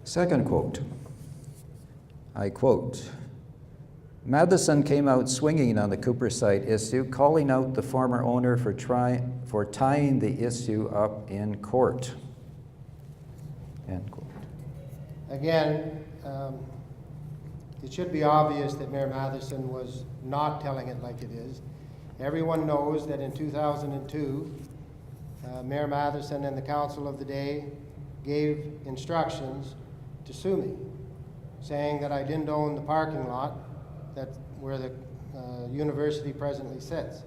Second quote, I quote, Matheson came out swinging on the Cooper site issue, calling out the former owner for tying the issue up in court. End quote. Again, it should be obvious that Mayor Matheson was not telling it like it is. Everyone knows that in 2002, Mayor Matheson and the council of the day gave instructions to sue me, saying that I didn't own the parking lot where the university presently sits.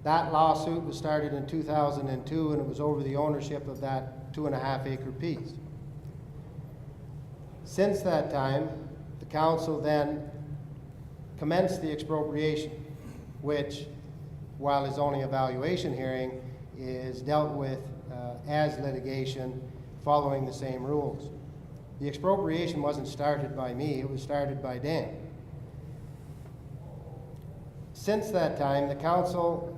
That lawsuit was started in 2002, and it was over the ownership of that 2.5-acre piece. Since that time, the council then commenced the expropriation, which, while is only a valuation hearing, is dealt with as litigation following the same rules. The expropriation wasn't started by me, it was started by Dan. Since that time, the council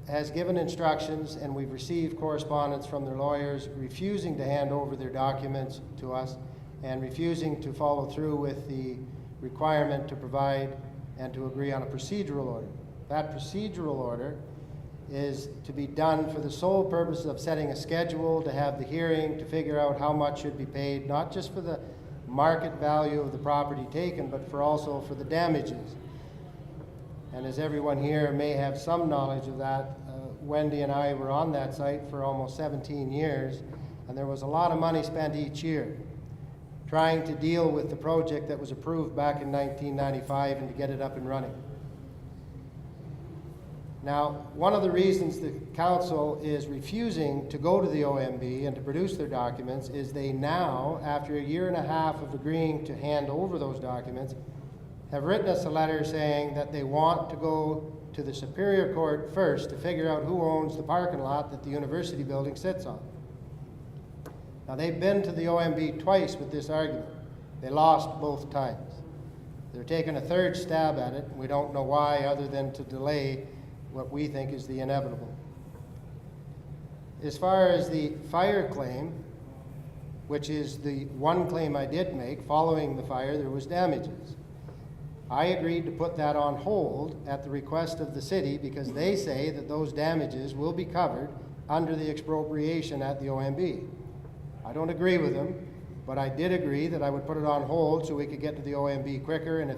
has given instructions, and we've received correspondence from their lawyers refusing to hand over their documents to us and refusing to follow through with the requirement to provide and to agree on a procedural order. That procedural order is to be done for the sole purpose of setting a schedule to have the hearing to figure out how much should be paid, not just for the market value of the property taken, but also for the damages. And as everyone here may have some knowledge of that, Wendy and I were on that site for almost 17 years, and there was a lot of money spent each year trying to deal with the project that was approved back in 1995 and to get it up and running. Now, one of the reasons the council is refusing to go to the OMB and to produce their documents is they now, after 1.5 years of agreeing to hand over those documents, have written us a letter saying that they want to go to the Superior Court first to figure out who owns the parking lot that the university building sits on. Now, they've been to the OMB twice with this argument. They lost both times. They're taking a third stab at it, and we don't know why other than to delay what we think is the inevitable. As far as the fire claim, which is the one claim I did make, following the fire there was damages. I agreed to put that on hold at the request of the city because they say that those damages will be covered under the expropriation at the OMB. I don't agree with them, but I did agree that I would put it on hold so we could get to the OMB quicker, and if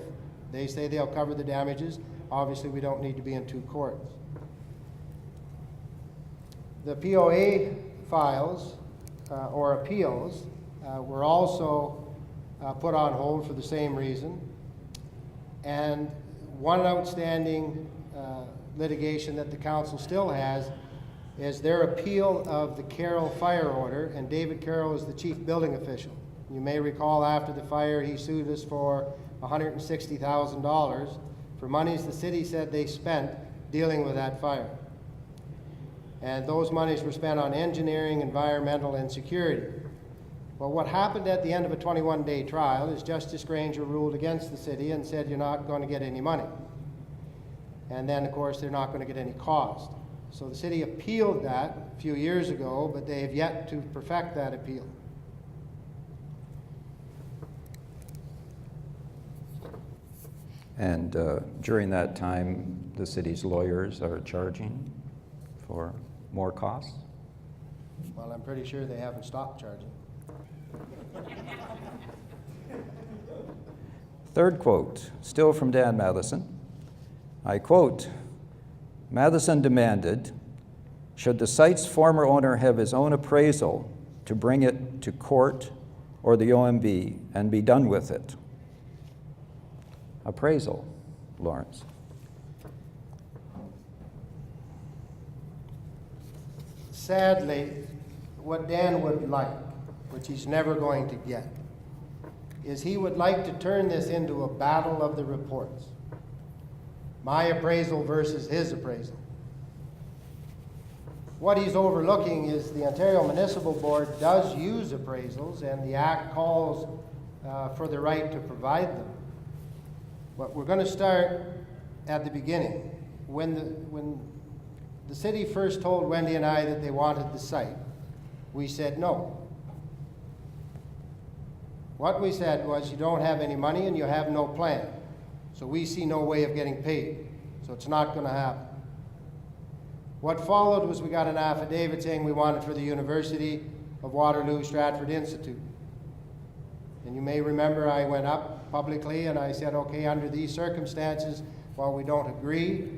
they say they'll cover the damages, obviously we don't need to be in two courts. The POA files or appeals were also put on hold for the same reason. And one outstanding litigation that the council still has is their appeal of the Carroll fire order, and David Carroll is the chief building official. You may recall after the fire he sued us for $160,000 for monies the city said they spent dealing with that fire. And those monies were spent on engineering, environmental, and security. Well, what happened at the end of a 21-day trial is Justice Granger ruled against the city and said you're not going to get any money. And then, of course, they're not going to get any cost. So the city appealed that a few years ago, but they have yet to perfect that appeal. And during that time, the city's lawyers are charging for more costs? Well, I'm pretty sure they haven't stopped charging. Third quote, still from Dan Matheson. I quote, Matheson demanded, should the site's former owner have his own appraisal to bring it to court or the OMB and be done with it? Appraisal, Lawrence. Sadly, what Dan would like, which he's never going to get, is he would like to turn this into a battle of the reports. My appraisal versus his appraisal. What he's overlooking is the Ontario Municipal Board does use appraisals, and the Act calls for the right to provide them. But we're going to start at the beginning. When the city first told Wendy and I that they wanted the site, we said no. What we said was, you don't have any money and you have no plan. So we see no way of getting paid. So it's not going to happen. What followed was we got an affidavit saying we want it for the University of Waterloo Stratford Institute. And you may remember I went up publicly and I said, okay, under these circumstances, while we don't agree,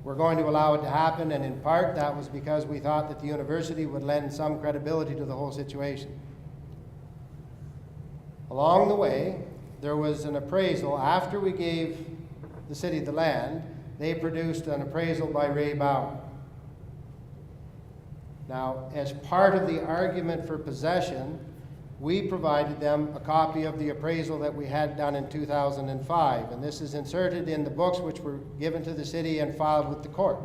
we're going to allow it to happen. And in part, that was because we thought that the university would lend some credibility to the whole situation. Along the way, there was an appraisal. After we gave the city the land, they produced an appraisal by Ray Bauer. Now, as part of the argument for possession, we provided them a copy of the appraisal that we had done in 2005, and this is inserted in the books which were given to the city and filed with the court.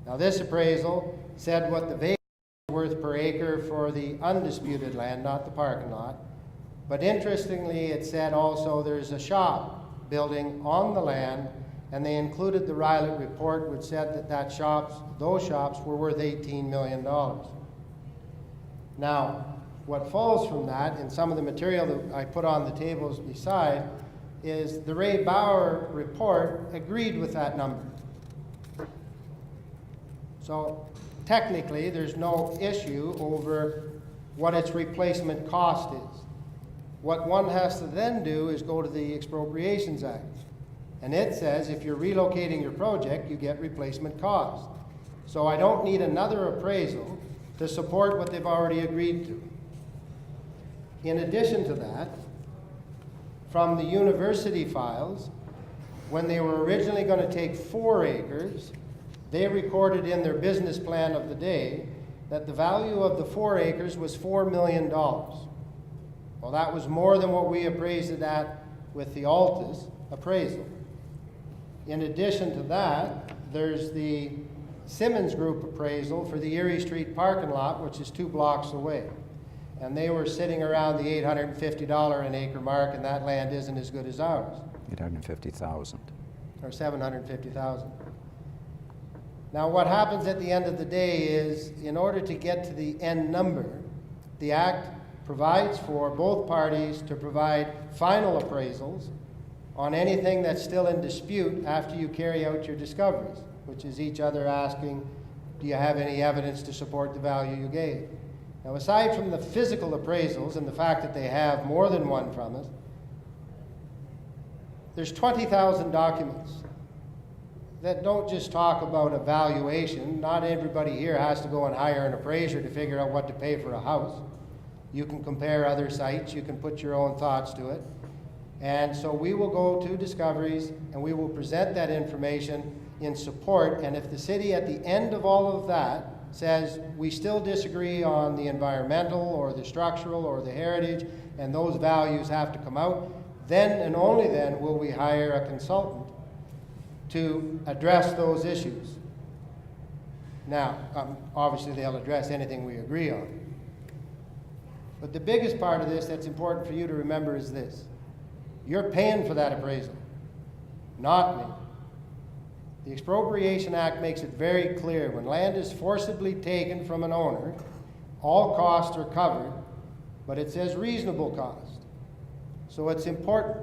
Now, this appraisal said what the vacancy was worth per acre for the undisputed land, not the parking lot. But interestingly, it said also there's a shop building on the land, and they included the Rylett report, which said that those shops were worth $18 million. Now, what follows from that, in some of the material that I put on the tables beside, is the Ray Bauer report agreed with that number. So technically, there's no issue over what its replacement cost is. What one has to then do is go to the Expropriations Act. And it says if you're relocating your project, you get replacement cost. So I don't need another appraisal to support what they've already agreed to. In addition to that, from the university files, when they were originally going to take 4 acres, they recorded in their business plan of the day that the value of the 4 acres was $4 million. Well, that was more than what we appraised it at with the Altus appraisal. In addition to that, there's the Simmons Group appraisal for the Erie Street parking lot, which is 2 blocks away. And they were sitting around the $850 an acre mark, and that land isn't as good as ours. 850,000. Or 750,000. Now, what happens at the end of the day is, in order to get to the end number, the Act provides for both parties to provide final appraisals on anything that's still in dispute after you carry out your discoveries, which is each other asking, do you have any evidence to support the value you gave? Now, aside from the physical appraisals and the fact that they have more than one from us, there's 20,000 documents that don't just talk about a valuation. Not everybody here has to go and hire an appraiser to figure out what to pay for a house. You can compare other sites, you can put your own thoughts to it. And so we will go to discoveries and we will present that information in support. And if the city at the end of all of that says we still disagree on the environmental or the structural or the heritage and those values have to come out, then and only then will we hire a consultant to address those issues. Now, obviously they'll address anything we agree on. But the biggest part of this that's important for you to remember is this. You're paying for that appraisal, not me. The Expropriation Act makes it very clear when land is forcibly taken from an owner, all costs are covered, but it says reasonable cost. So it's important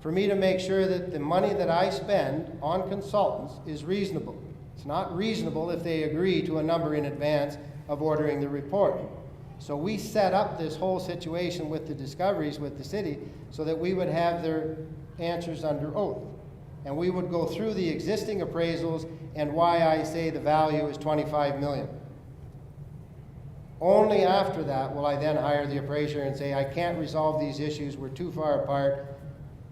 for me to make sure that the money that I spend on consultants is reasonable. It's not reasonable if they agree to a number in advance of ordering the report. So we set up this whole situation with the discoveries with the city so that we would have their answers under oath. And we would go through the existing appraisals and why I say the value is $25 million. Only after that will I then hire the appraiser and say, I can't resolve these issues, we're too far apart,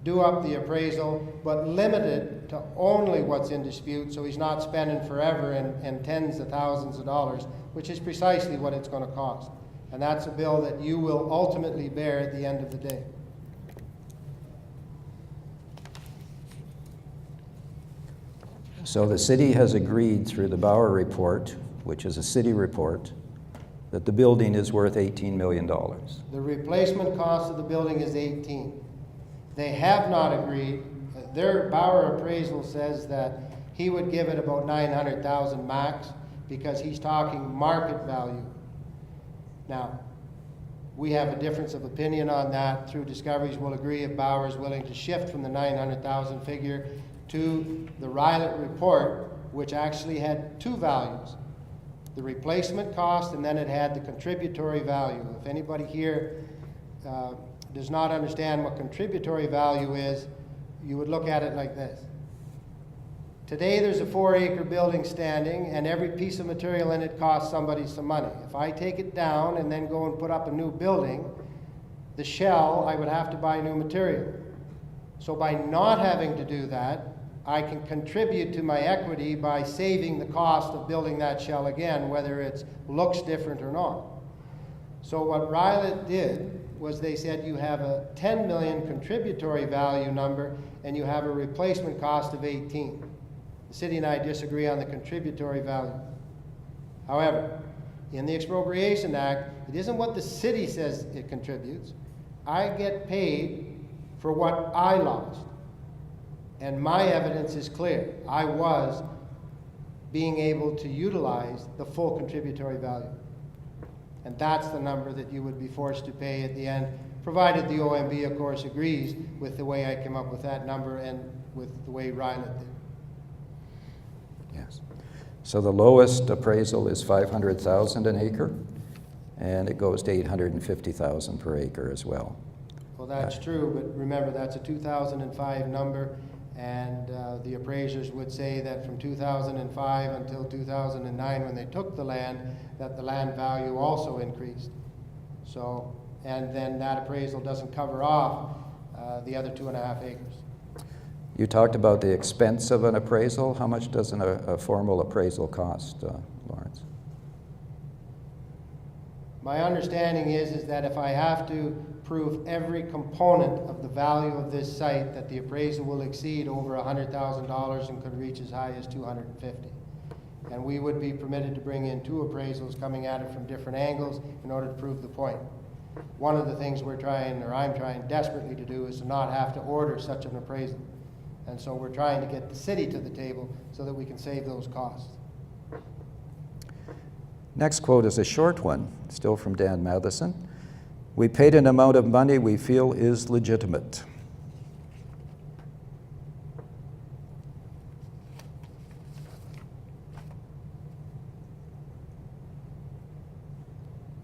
do up the appraisal, but limit it to only what's in dispute so he's not spending forever and tens of thousands of dollars, which is precisely what it's going to cost. And that's a bill that you will ultimately bear at the end of the day. So the city has agreed through the Bauer report, which is a city report, that the building is worth $18 million. The replacement cost of the building is 18. They have not agreed. Their Bauer appraisal says that he would give it about $900,000 max because he's talking market value. Now, We have a difference of opinion on that. Through discoveries, we'll agree if Bauer is willing to shift from the 900,000 figure to the Rylett report, which actually had two values: the replacement cost, and then it had the contributory value. If anybody here does not understand what contributory value is, you would look at it like this. Today there's a 4-acre building standing, and every piece of material in it costs somebody some money. If I take it down and then go and put up a new building, the shell, I would have to buy new material. So by not having to do that, I can contribute to my equity by saving the cost of building that shell again, whether it looks different or not. So what Rylett did was they said you have a 10 million contributory value number and you have a replacement cost of 18. The city and I disagree on the contributory value. However, in the Expropriation Act, it isn't what the city says it contributes. I get paid for what I lost. And my evidence is clear. I was being able to utilize the full contributory value. And that's the number that you would be forced to pay at the end, provided the OMB, of course, agrees with the way I came up with that number and with the way Rylett did. Yes. So the lowest appraisal is 500,000 an acre, and it goes to 850,000 per acre as well. Well, that's true, but remember, that's a 2005 number, and the appraisers would say that from 2005 until 2009, when they took the land, that the land value also increased. So, and then that appraisal doesn't cover off the other 2.5 acres. You talked about the expense of an appraisal. How much does a formal appraisal cost, Lawrence? My understanding is that if I have to prove every component of the value of this site, that the appraisal will exceed over $100,000 and could reach as high as $250,000. And we would be permitted to bring in 2 appraisals coming at it from different angles in order to prove the point. One of the things we're trying, or I'm trying desperately to do, is to not have to order such an appraisal. And so we're trying to get the city to the table so that we can save those costs. Next quote is a short one, still from Dan Matheson. We paid an amount of money we feel is legitimate.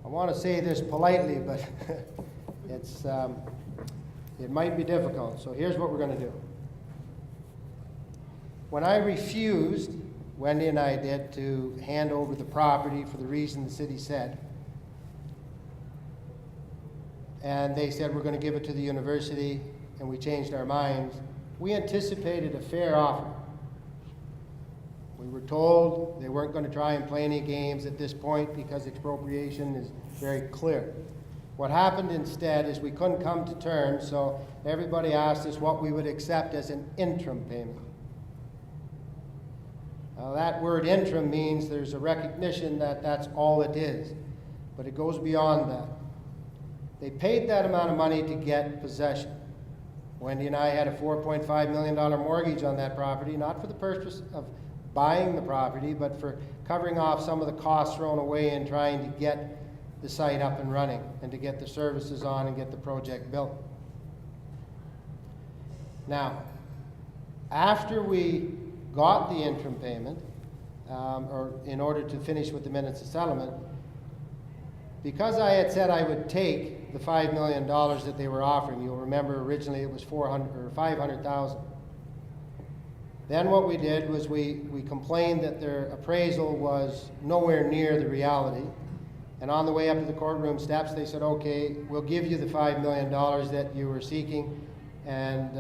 I want to say this politely, but it might be difficult. So here's what we're going to do. When I refused, Wendy and I did, to hand over the property for the reason the city said, and they said we're going to give it to the university, and we changed our minds, we anticipated a fair offer. We were told they weren't going to try and play any games at this point because expropriation is very clear. What happened instead is we couldn't come to terms, so everybody asked us what we would accept as an interim payment. Now, that word interim means there's a recognition that that's all it is, but it goes beyond that. They paid that amount of money to get possession. Wendy and I had a $4.5 million mortgage on that property, not for the purpose of buying the property, but for covering off some of the costs thrown away in trying to get the site up and running and to get the services on and get the project built. Now, after we got the interim payment, or in order to finish with the minutes of settlement, because I had said I would take the $5 million that they were offering, you'll remember originally it was $500,000. Then what we did was we complained that their appraisal was nowhere near the reality. And on the way up to the courtroom steps, they said, okay, we'll give you the $5 million that you were seeking. And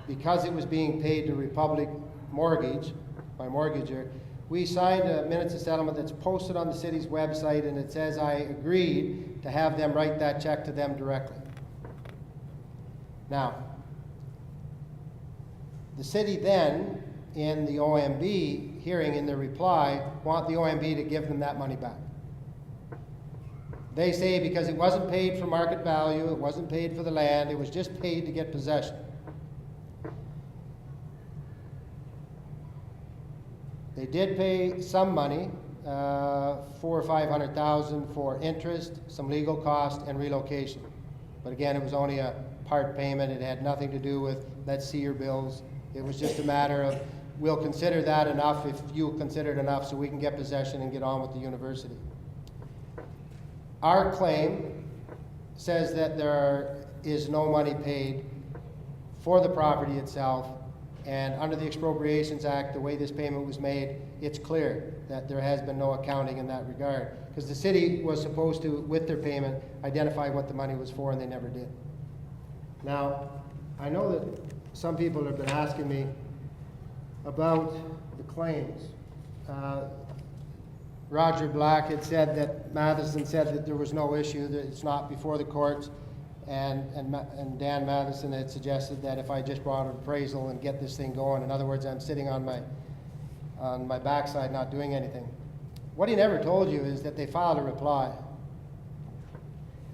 because it was being paid to Republic Mortgage, my mortgager, we signed a minutes of settlement that's posted on the city's website, and it says I agreed to have them write that check to them directly. Now, the city then, in the OMB hearing in their reply, want the OMB to give them that money back. They say because it wasn't paid for market value, it wasn't paid for the land, it was just paid to get possession. They did pay some money, $400,000 or $500,000 for interest, some legal cost, and relocation. But again, it was only a part payment. It had nothing to do with, let's see your bills. It was just a matter of, we'll consider that enough if you consider it enough so we can get possession and get on with the university. Our claim says that there is no money paid for the property itself, and under the Expropriations Act, the way this payment was made, it's clear that there has been no accounting in that regard, because the city was supposed to, with their payment, identify what the money was for, and they never did. Now, I know that some people have been asking me about the claims. Roger Black had said that Matheson said that there was no issue, that it's not before the courts, and Dan Matheson had suggested that if I just brought an appraisal and get this thing going, in other words, I'm sitting on my backside not doing anything. What he never told you is that they filed a reply.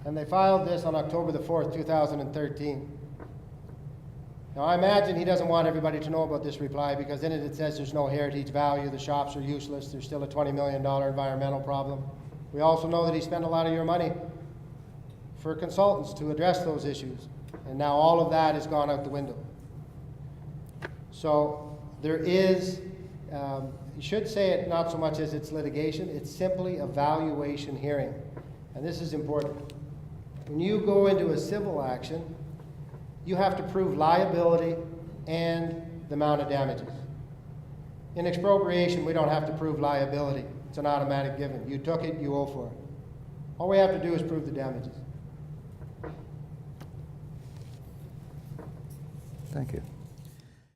And they filed this on October the 4th, 2013. Now, I imagine he doesn't want everybody to know about this reply, because in it says there's no heritage value, the shops are useless, there's still a $20 million environmental problem. We also know that he spent a lot of your money for consultants to address those issues. And now all of that has gone out the window. So there is, you should say it not so much as it's litigation, it's simply a valuation hearing. And this is important. When you go into a civil action, you have to prove liability and the amount of damages. In expropriation, we don't have to prove liability. It's an automatic given. You took it, you owe for it. All we have to do is prove the damages. Thank you.